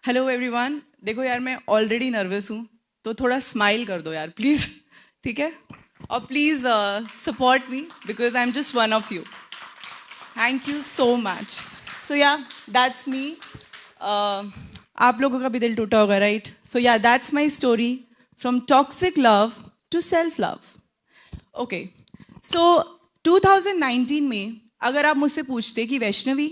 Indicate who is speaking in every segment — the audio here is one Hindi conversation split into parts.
Speaker 1: Hello everyone. देखो यार, मैं ऑलरेडी नर्वस हूँ, तो थोड़ा स्माइल कर दो यार प्लीज़, ठीक है? और please support me because I am just one of you. Thank you so much. So yeah, that's मी। आप लोगों का भी दिल टूटा होगा, right? So yeah, that's my story from toxic love to self love. Okay, so 2019 में अगर आप मुझसे पूछते कि वैष्णवी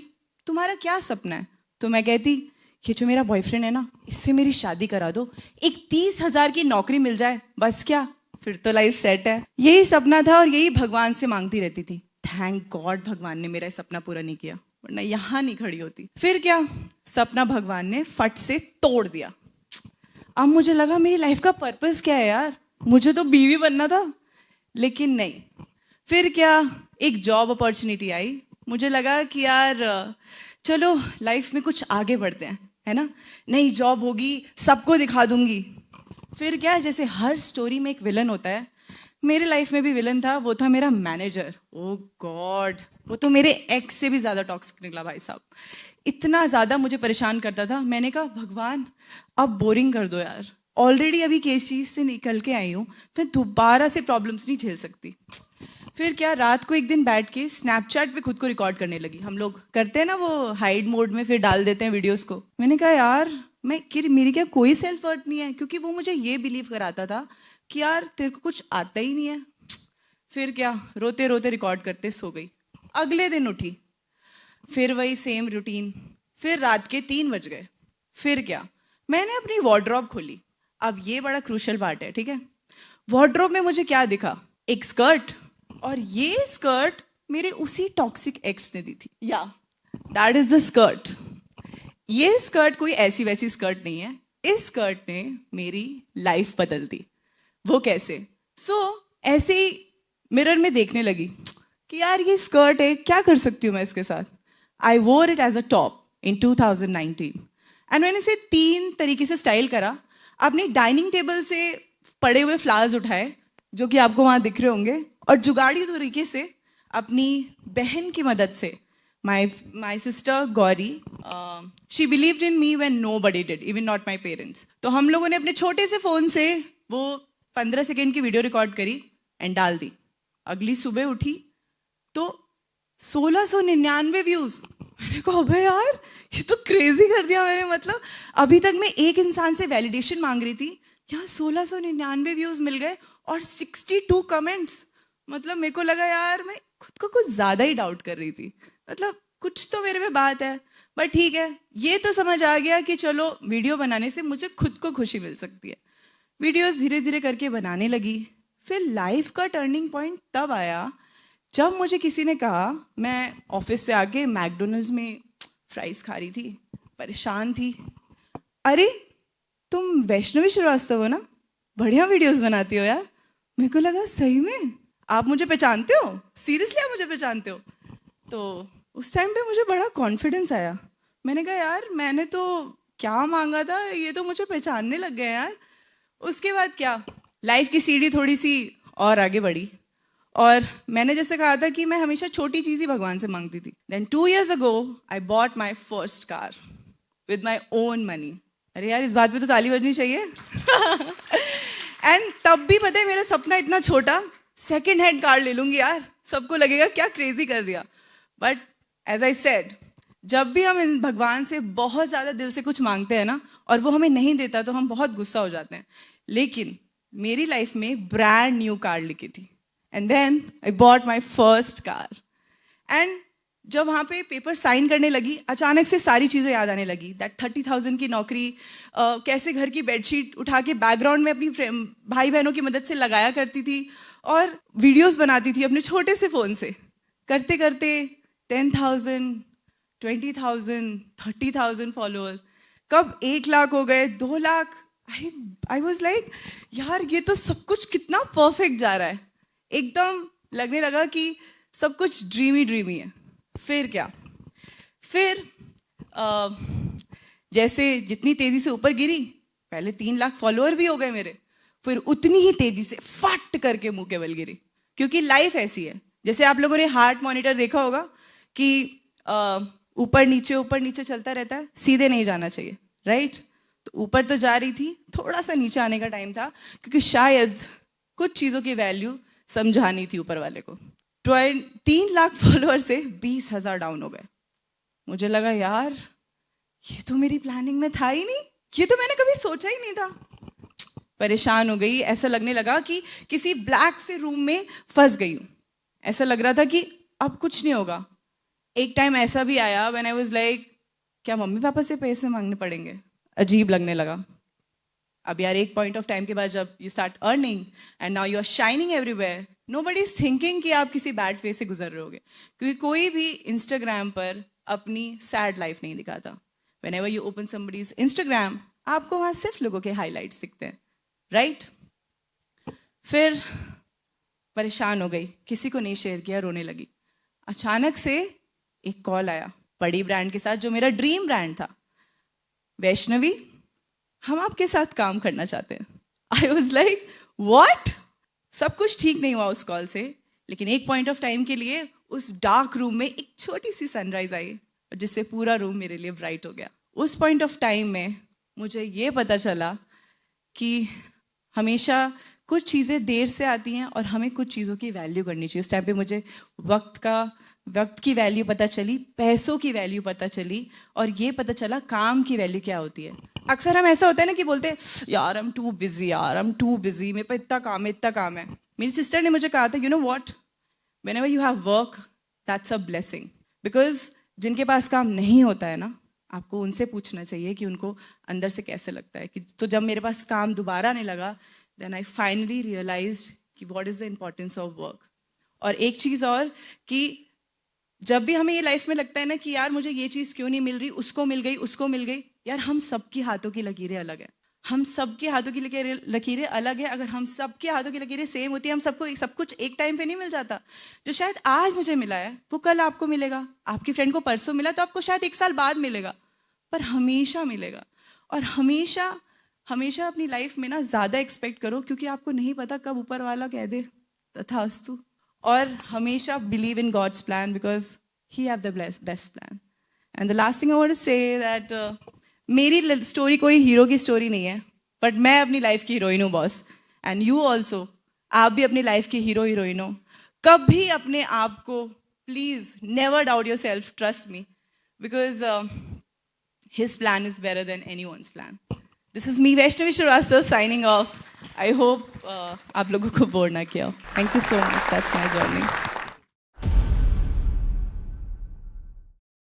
Speaker 1: तुम्हारा क्या सपना है, तो मैं कहती ये जो मेरा बॉयफ्रेंड है ना, इससे मेरी शादी करा दो, एक 30,000 की नौकरी मिल जाए, बस क्या, फिर तो लाइफ सेट है। यही सपना था और यही भगवान से मांगती रहती थी। थैंक गॉड भगवान ने मेरा सपना पूरा नहीं किया, वरना यहाँ नहीं खड़ी होती। फिर क्या, सपना भगवान ने फट से तोड़ दिया। अब मुझे लगा मेरी लाइफ का पर्पस क्या है यार, मुझे तो बीवी बनना था, लेकिन नहीं। फिर क्या, एक जॉब अपॉर्चुनिटी आई। मुझे लगा कि यार चलो लाइफ में कुछ आगे बढ़ते हैं, है ना? नई जॉब होगी, सबको दिखा दूंगी। फिर क्या, जैसे हर स्टोरी में एक विलन होता है, मेरे लाइफ में भी विलन था। वो था मेरा मैनेजर। ओ गॉड, वो तो मेरे एक्स से भी ज्यादा टॉक्सिक निकला भाई साहब। इतना ज्यादा मुझे परेशान करता था। मैंने कहा भगवान अब बोरिंग कर दो यार, ऑलरेडी अभी किस चीज से निकल के आई हूँ, मैं दोबारा से प्रॉब्लम्स नहीं झेल सकती। फिर क्या, रात को एक दिन बैठ के स्नैपचैट पे खुद को रिकॉर्ड करने लगी। हम लोग करते हैं ना वो हाइड मोड में, फिर डाल देते हैं वीडियोस को। मैंने कहा यार मेरी क्या कोई सेल्फ वर्थ नहीं है, क्योंकि वो मुझे ये बिलीव कराता था कि यार तेरे को कुछ आता ही नहीं है। फिर क्या, रोते रोते रिकॉर्ड करते सो गई। अगले दिन उठी, फिर वही सेम रूटीन। फिर रात के 3 बज गए। फिर क्या, मैंने अपनी वार्डरोब खोली। अब ये बड़ा क्रूशियल पार्ट है, ठीक है? वार्डरोब में मुझे क्या दिखा? एक स्कर्ट, और ये स्कर्ट मेरे उसी टॉक्सिक एक्स ने दी थी। या दैट इज द स्कर्ट। ये स्कर्ट कोई ऐसी वैसी स्कर्ट नहीं है, इस स्कर्ट ने मेरी लाइफ बदल दी। वो कैसे? ऐसे ही मिरर में देखने लगी कि यार ये स्कर्ट है, क्या कर सकती हूँ मैं इसके साथ। I wore it as a top in 2019 and मैंने इसे 3 तरीके से स्टाइल करा। अपनी डाइनिंग टेबल से पड़े हुए फ्लावर्स उठाए, जो कि आपको वहां दिख रहे होंगे, और जुगाड़ी तरीके से अपनी बहन की मदद से, my sister Gauri, she believed in me when nobody did, even not my parents. तो हम लोगों ने अपने छोटे से फोन से वो 15 सेकेंड की वीडियो रिकॉर्ड करी एंड डाल दी। अगली सुबह उठी तो 1699 व्यूज। मैंने कहा अबे यार, ये तो क्रेजी कर दिया मैंने। मतलब अभी तक मैं एक इंसान से वैलिडेशन मांग रही थी, यहाँ 1699 व्यूज मिल गए और 62 कमेंट्स। मतलब मेरे को लगा यार मैं खुद को कुछ ज्यादा ही डाउट कर रही थी। मतलब कुछ तो मेरे में बात है, बट ठीक है। ये तो समझ आ गया कि चलो वीडियो बनाने से मुझे खुद को खुशी मिल सकती है। वीडियोस धीरे धीरे करके बनाने लगी। फिर लाइफ का टर्निंग पॉइंट तब आया जब मुझे किसी ने कहा, मैं ऑफिस से आके मैकडोनल्ड्स में फ्राइज खा रही थी, परेशान थी, अरे तुम वैष्णवी श्रीवास्तव हो ना, बढ़िया वीडियोस बनाती हो यार। मेरे को लगा सही में आप मुझे पहचानते हो, सीरियसली आप मुझे पहचानते हो? तो उस टाइम पे मुझे बड़ा कॉन्फिडेंस आया। मैंने कहा यार मैंने तो क्या मांगा था, ये तो मुझे पहचानने लग गए यार। उसके बाद क्या, लाइफ की सीढ़ी थोड़ी सी और आगे बढ़ी, और मैंने जैसे कहा था कि मैं हमेशा छोटी चीज ही भगवान से मांगती थी। Then 2 years ago I bought my first car with my own money. अरे यार, इस बात पे तो ताली बजनी चाहिए। एंड तब भी पता है मेरा सपना इतना छोटा, सेकेंड हैंड कार ले लूंगी यार, सबको लगेगा क्या क्रेजी कर दिया। बट एज आई सेड, जब भी हम भगवान से बहुत ज्यादा दिल से कुछ मांगते हैं ना, और वो हमें नहीं देता, तो हम बहुत गुस्सा हो जाते हैं। लेकिन मेरी लाइफ में ब्रांड न्यू कार लिखी थी, and then I bought my first car. And जब वहाँ पे पेपर साइन करने लगी, अचानक से सारी चीज़ें याद आने लगी। दैट 30,000 की नौकरी, कैसे घर की बेडशीट उठा के बैकग्राउंड में अपनी भाई बहनों की मदद से लगाया करती थी, और वीडियोस बनाती थी अपने छोटे से फ़ोन से। करते करते 10,000, 20,000, 30,000 फॉलोअर्स, कब 1 लाख हो गए, 2 लाख। आई वॉज लाइक यार ये तो सब कुछ कितना परफेक्ट जा रहा है। एकदम लगने लगा कि सब कुछ ड्रीमी ड्रीमी है। फिर क्या, फिर जैसे जितनी तेजी से ऊपर गिरी, पहले 3 लाख फॉलोअर भी हो गए मेरे, फिर उतनी ही तेजी से फट करके मुंह के बल गिरी। क्योंकि लाइफ ऐसी है, जैसे आप लोगों ने हार्ट मॉनिटर देखा होगा कि ऊपर नीचे चलता रहता है, सीधे नहीं जाना चाहिए। राइट? तो ऊपर तो जा रही थी, थोड़ा सा नीचे आने का टाइम था, क्योंकि शायद कुछ चीज़ों की वैल्यू समझानी थी ऊपर वाले को। 3 लाख फॉलोअर से 20,000 डाउन हो गए। मुझे लगा यार ये तो मेरी प्लानिंग में था ही नहीं, ये तो मैंने कभी सोचा ही नहीं था। परेशान हो गई, ऐसा लगने लगा कि किसी ब्लैक से रूम में फंस गई हूँ। ऐसा लग रहा था कि अब कुछ नहीं होगा। एक टाइम ऐसा भी आया व्हेन आई वाज लाइक क्या मम्मी पापा से पैसे मांगने पड़ेंगे? अजीब लगने लगा। अब यार एक पॉइंट ऑफ टाइम के बाद जब you start earning and now you are shining everywhere, nobody is thinking कि आप किसी बैड फेस से गुजर रहे होगे, क्योंकि कोई भी इंस्टाग्राम पर अपनी सैड लाइफ नहीं दिखाता। Whenever you open somebody's Instagram, आपको वहाँ सिर्फ लोगों के हाईलाइट्स दिखते हैं, राइट? फिर परेशान हो गई, किसी को नहीं शेयर किया, रोने लगी। अचानक से एक कॉल आया बड़ी ब्रांड के साथ, जो मेरा ड्रीम ब्रांड था। वैष्णवी, हम आपके साथ काम करना चाहते हैं। I was like what? सब कुछ ठीक नहीं हुआ उस कॉल से, लेकिन एक पॉइंट ऑफ टाइम के लिए उस डार्क रूम में एक छोटी सी सनराइज आई, जिससे पूरा रूम मेरे लिए ब्राइट हो गया। उस पॉइंट ऑफ टाइम में मुझे ये पता चला कि हमेशा कुछ चीज़ें देर से आती हैं और हमें कुछ चीज़ों की वैल्यू करनी चाहिए। उस टाइम पे मुझे वक्त की वैल्यू पता चली, पैसों की वैल्यू पता चली, और ये पता चला काम की वैल्यू क्या होती है। अक्सर हम ऐसा होता है ना कि बोलते हैं यार आई एम टू बिजी, यार आई एम टू बिजी, मेरे पास इतना काम है, इतना काम है। मेरी सिस्टर ने मुझे कहा था you know what, whenever you have work that's a blessing. Because जिनके पास काम नहीं होता है ना, आपको उनसे पूछना चाहिए कि उनको अंदर से कैसे लगता है। कि तो जब मेरे पास काम दोबारा आने लगा, देन आई फाइनली रियलाइज्ड कि what is the importance of work. और एक चीज़ और कि जब भी हमें ये लाइफ में लगता है ना कि यार मुझे ये चीज़ क्यों नहीं मिल रही, उसको मिल गई, उसको मिल गई, यार हम सबकी हाथों की लकीरें अलग हैं। हम सबके हाथों की लकीरें अलग है। अगर हम सबके हाथों की लकीरें सेम होती है, हम सबको सब कुछ एक टाइम पे नहीं मिल जाता। जो शायद आज मुझे मिला है वो कल आपको मिलेगा, आपकी फ्रेंड को परसों मिला तो आपको शायद 1 साल बाद मिलेगा, पर हमेशा मिलेगा। और हमेशा हमेशा अपनी लाइफ में ना ज़्यादा एक्सपेक्ट करो, क्योंकि आपको नहीं पता कब ऊपर वाला कह दे तथास्तु। और हमेशा believe in God's plan, because he have the best plan. And the last thing I want to say that मेरी स्टोरी कोई हीरो की स्टोरी नहीं है, बट मैं अपनी लाइफ की हीरोइन हूँ बॉस। एंड यू ऑल्सो, आप भी अपनी लाइफ की हीरो हीरोइन हो। कभी अपने आप को please never doubt yourself, trust me, because his plan is better than anyone's plan. This is me Vaishnavi Srivastava signing off. I hope आप लोगों को बोर ना किया। Thank you so much, that's my journey.